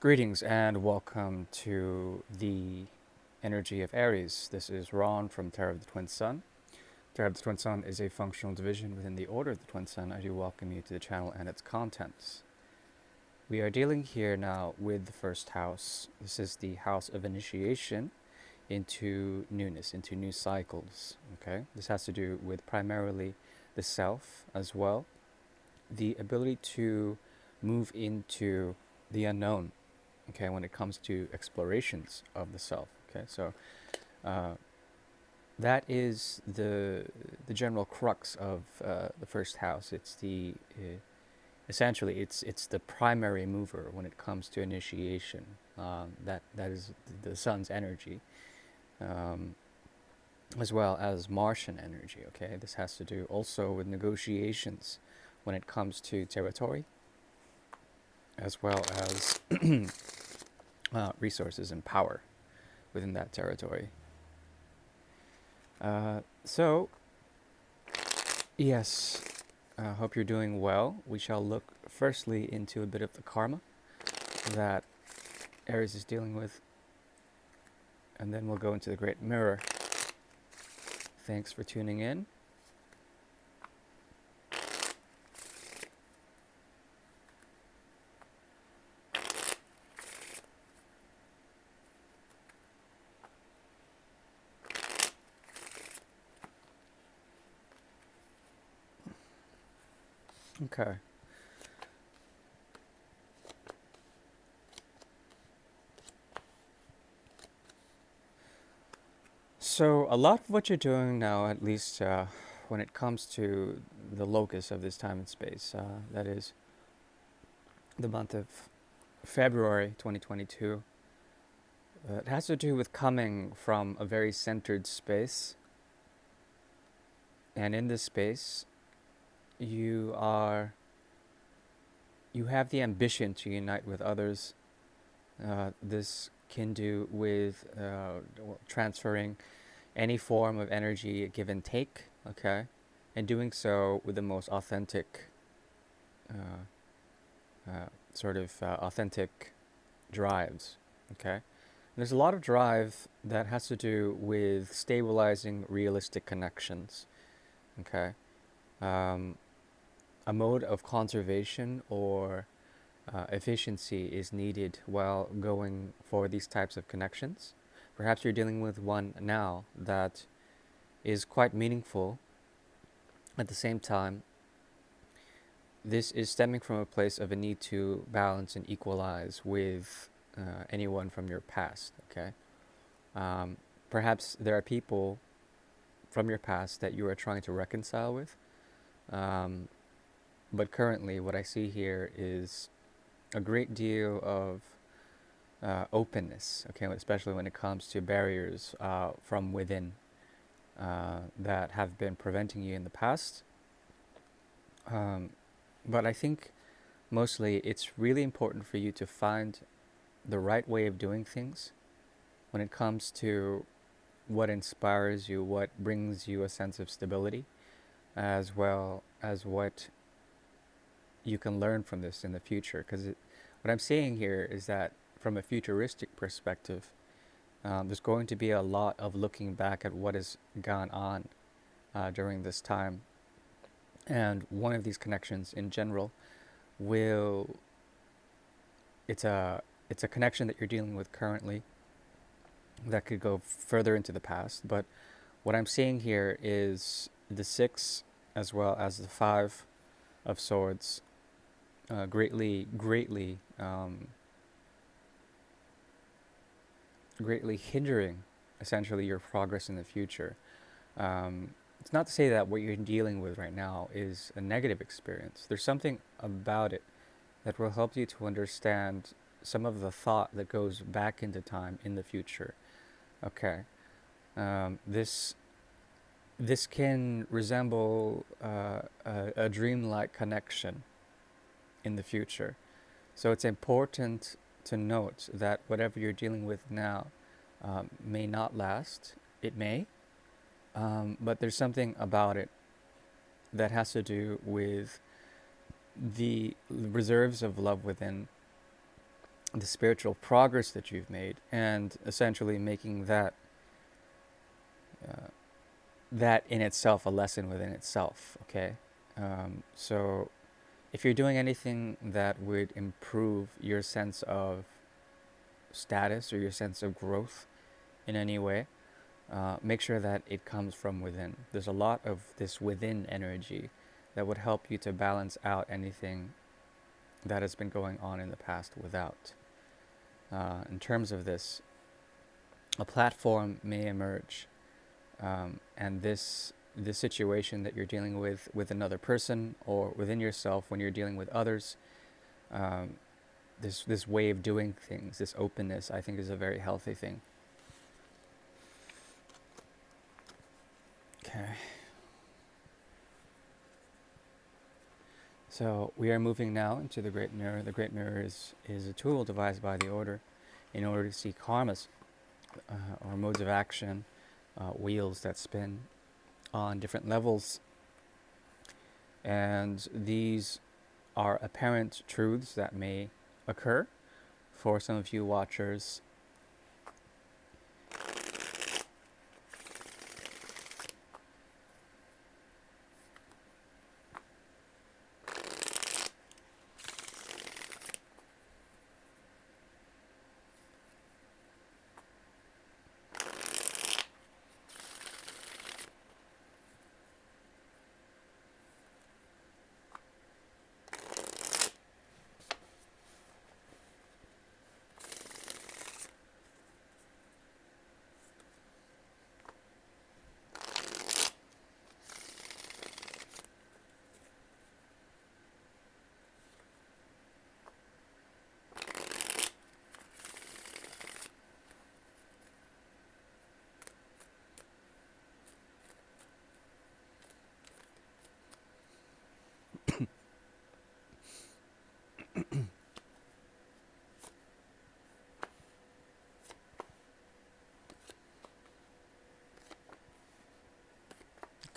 Greetings and welcome to the energy of Aries. This is Ron from Tarot of the Twin Sun. Tarot of the Twin Sun is a functional division within the Order of the Twin Sun. I do welcome you to the channel and its contents. We are dealing here now with the first house. This is the house of initiation into newness, into new cycles. Okay, this has to do with primarily the self as well, the ability to move into the unknown. Okay, when it comes to explorations of the self. Okay, so uh, that is the general crux of the first house. It's the essentially it's the primary mover when it comes to initiation. That is the sun's energy, um, as well as Martian energy. Okay, this has to do also with negotiations when it comes to territory, as well as resources and power within that territory. So, yes, I hope you're doing well. We shall look firstly into a bit of the karma that Aries is dealing with, and then we'll go into the Great Mirror. Thanks for tuning in. Okay. So, a lot of what you're doing now, at least when it comes to the locus of this time and space, that is the month of February 2022, it has to do with coming from a very centered space. And in this space, you are you have the ambition to unite with others. This can do with transferring any form of energy, give and take, okay, and doing so with the most authentic, authentic drives, okay. There's a lot of drive that has to do with stabilizing realistic connections, okay. Um, a mode of conservation or efficiency is needed while going for these types of connections. Perhaps you're dealing with one now that is quite meaningful. At the same time, this is stemming from a place of a need to balance and equalize with anyone from your past, okay? Um, Perhaps there are people from your past that you are trying to reconcile with. Um, but currently, what I see here is a great deal of openness, okay, especially when it comes to barriers from within that have been preventing you in the past. Um, but I think mostly it's really important for you to find the right way of doing things when it comes to what inspires you, what brings you a sense of stability, as well as what you can learn from this in the future. Because what I'm seeing here is that from a futuristic perspective, there's going to be a lot of looking back at what has gone on during this time. And one of these connections in general will, it's a, it's a connection that you're dealing with currently that could go further into the past. But what I'm seeing here is the six as well as the five of swords greatly hindering essentially your progress in the future. It's not to say that what you're dealing with right now is a negative experience. There's something about it that will help you to understand some of the thought that goes back into time in the future. Okay, this can resemble a dreamlike connection in the future. So it's important to note that whatever you're dealing with now may not last. It may, but there's something about it that has to do with the reserves of love within, the spiritual progress that you've made, and essentially making uh, that in itself a lesson within itself. Okay, so if you're doing anything that would improve your sense of status or your sense of growth in any way, make sure that it comes from within. There's a lot of this within energy that would help you to balance out anything that has been going on in the past without. In terms of this, a platform may emerge, and this situation that you're dealing with another person or within yourself when you're dealing with others, um, this way of doing things, this openness, I think is a very healthy thing. Okay. So we are moving now into the Great Mirror. The Great Mirror is a tool devised by the Order in order to see karmas, or modes of action, wheels that spin on different levels. And these are apparent truths that may occur for some of you watchers.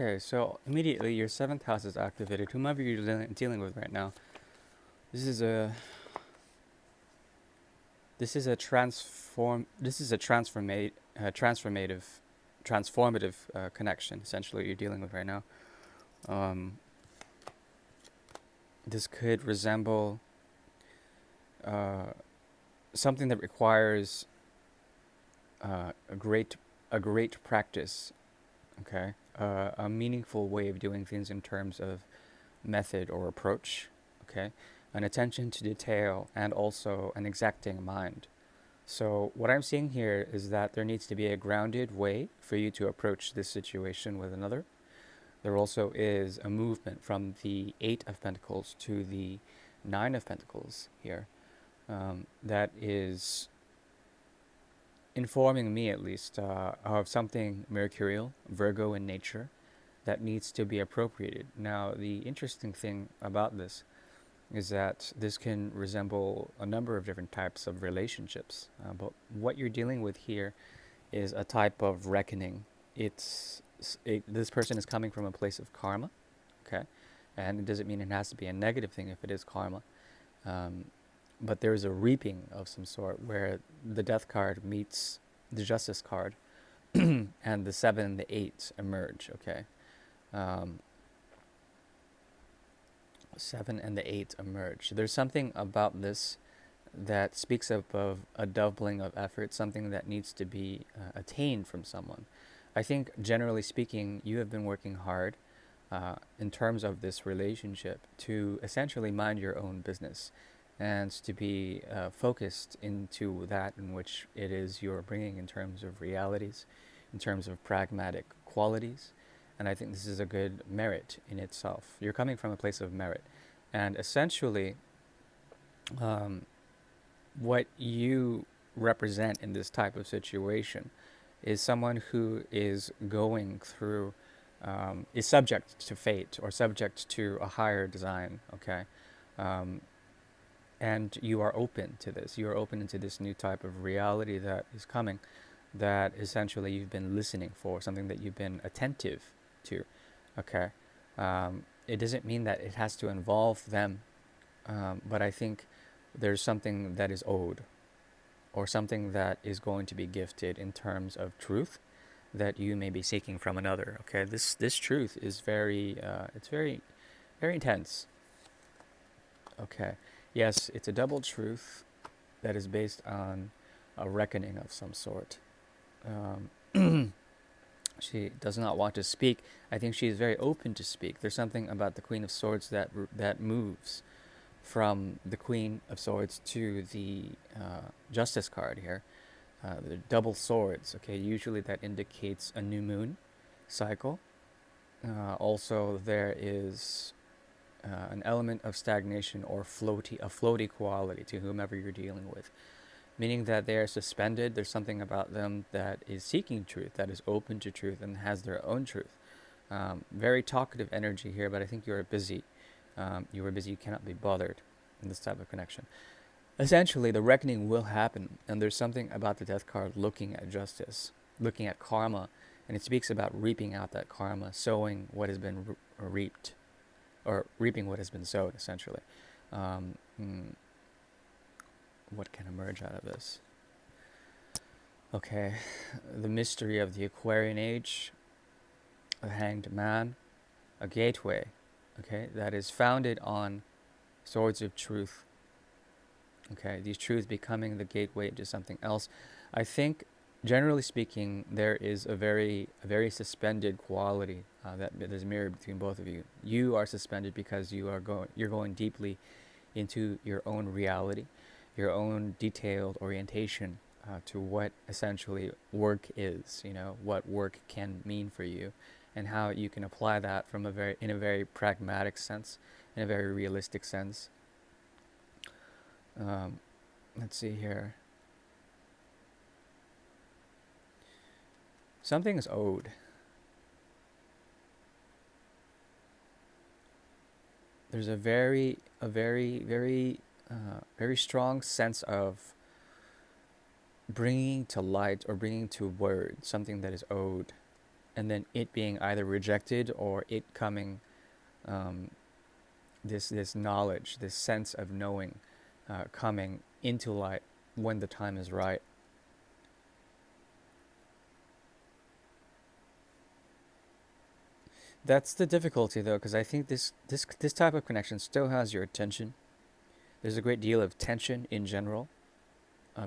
Okay, so immediately your seventh house is activated. Whomever you're dealing with right now, this is a transformative connection. Essentially, you're dealing with right now. Um, this could resemble uh, something that requires a great practice. Okay, a meaningful way of doing things in terms of method or approach. Okay, an attention to detail and also an exacting mind. So what I'm seeing here is that there needs to be a grounded way for you to approach this situation with another. There also is a movement from the Eight of Pentacles to the Nine of Pentacles here, that is informing me at least of something mercurial, Virgo in nature, that needs to be appropriated. Now, the interesting thing about this is that this can resemble a number of different types of relationships. But what you're dealing with here is a type of reckoning. This person is coming from a place of karma, okay? And it doesn't mean it has to be a negative thing if it is karma. Um, but there is a reaping of some sort where the death card meets the justice card and the seven and the eight emerge, okay? Um, seven and the eight emerge. There's something about this that speaks of a doubling of effort, something that needs to be attained from someone. I think, generally speaking, you have been working hard in terms of this relationship to essentially mind your own business and to be focused into that in which it is you're bringing in terms of realities, in terms of pragmatic qualities. And I think this is a good merit in itself. You're coming from a place of merit. And essentially, um, what you represent in this type of situation is someone who is going through, is subject to fate or subject to a higher design, okay? Um, and you are open to this. You are open to this new type of reality that is coming, that essentially you've been listening for, something that you've been attentive to, okay? It doesn't mean that it has to involve them, but I think there's something that is owed, or something that is going to be gifted in terms of truth that you may be seeking from another. Okay, this truth is it's very intense. Okay, yes, it's a double truth that is based on a reckoning of some sort. Um, she does not want to speak. I think she is very open to speak. There's something about the Queen of Swords that moves from the Queen of Swords to the Justice card here. The double swords. Okay, usually that indicates a new moon cycle. Also, there is an element of stagnation or floaty quality to whomever you're dealing with, meaning that they are suspended. There's something about them that is seeking truth, that is open to truth, and has their own truth. Very talkative energy here, but I think you are busy. You are busy. You cannot be bothered in this type of connection. Essentially, the reckoning will happen, and there's something about the death card looking at justice, looking at karma, and it speaks about reaping out that karma, sowing what has been reaped, or reaping what has been sowed, essentially. Um, mm, what can emerge out of this? Okay, the mystery of the Aquarian Age, a hanged man, a gateway, okay, that is founded on swords of truth. Okay, these truths becoming the gateway to something else. I think, generally speaking, there is a very suspended quality that is mirrored between both of you. You are suspended because you're going deeply into your own reality, your own detailed orientation to what essentially work is. You know what work can mean for you, and how you can apply that from in a very pragmatic sense, in a very realistic sense. Um, let's see here. Something is owed. There's very strong sense of bringing to light or bringing to word something that is owed, and then it being either rejected or it coming, um, this knowledge, this sense of knowing, coming into light when the time is right. That's the difficulty, though, because I think this type of connection still has your attention. There's a great deal of tension in general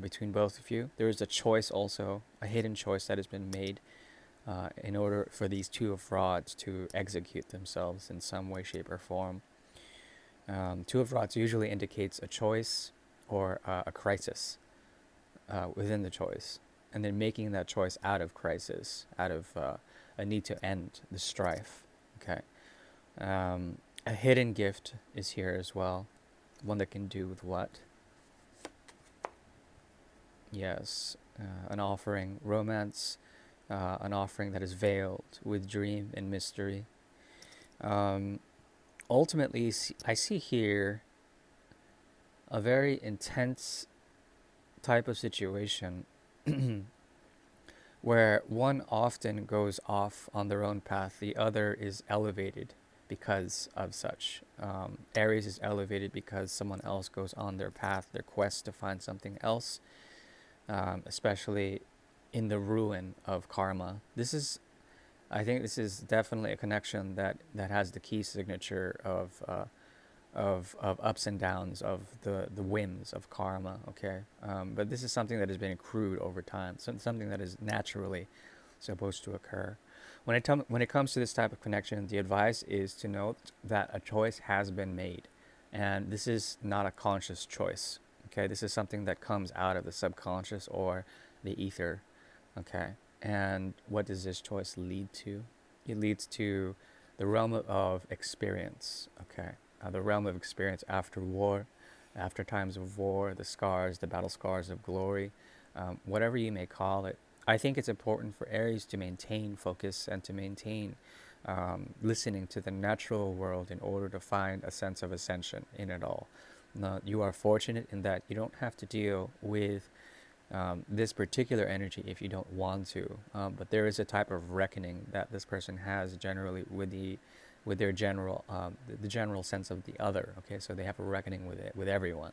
between both of you. There is a choice also, a hidden choice that has been made in order for these two of frauds to execute themselves in some way, shape, or form. Two of rods usually indicates a choice or a crisis within the choice, and then making that choice out of crisis, out of a need to end the strife. Okay. A hidden gift is here as well, one that can do with what? Yes, an offering, romance, an offering that is veiled with dream and mystery. Um, Ultimately, I see here a very intense type of situation where one often goes off on their own path, the other is elevated because of such. Aries is elevated because someone else goes on their path, their quest to find something else, especially in the ruin of karma. I think this is definitely a connection that has the key signature of ups and downs, of the whims of karma. Okay, but this is something that has been accrued over time, something that is naturally supposed to occur. When it comes to this type of connection, the advice is to note that a choice has been made, and this is not a conscious choice. Okay, this is something that comes out of the subconscious or the ether. Okay, and what does this choice lead to? It leads to the realm of experience. Okay, the realm of experience after war, after times of war, the scars, the battle scars of glory, whatever you may call it. I think it's important for Aries to maintain focus and to maintain listening to the natural world in order to find a sense of ascension in it all. Now, you are fortunate in that you don't have to deal with this particular energy if you don't want to. But there is a type of reckoning that this person has generally with their general the general sense of the other. Okay, so they have a reckoning with it with everyone.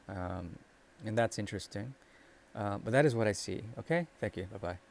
um, and that's interesting. But that is what I see. Okay, thank you. Bye bye.